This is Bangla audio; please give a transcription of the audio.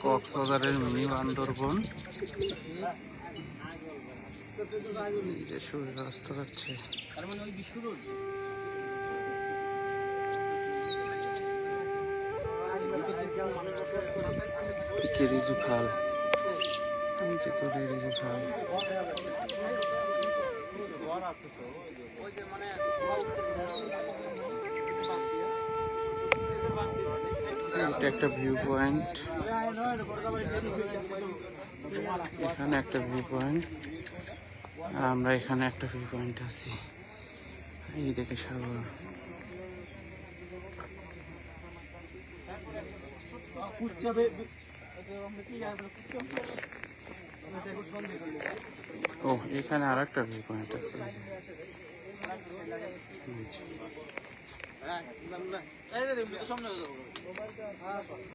কক্সবাজারের মিনি বান্দরবন। যে সূর্যাস্ত যাচ্ছে। রিজু খাল, নিচে তো রিজু খাল। এটা একটা ভিউ পয়েন্ট, এখানে একটা ভিউ পয়েন্ট, আর আমরা এখানে একটা ভিউ পয়েন্ট আছি। এই দেখে সাগর। ও এখানে আর একটা ভিউ পয়েন্ট আছে।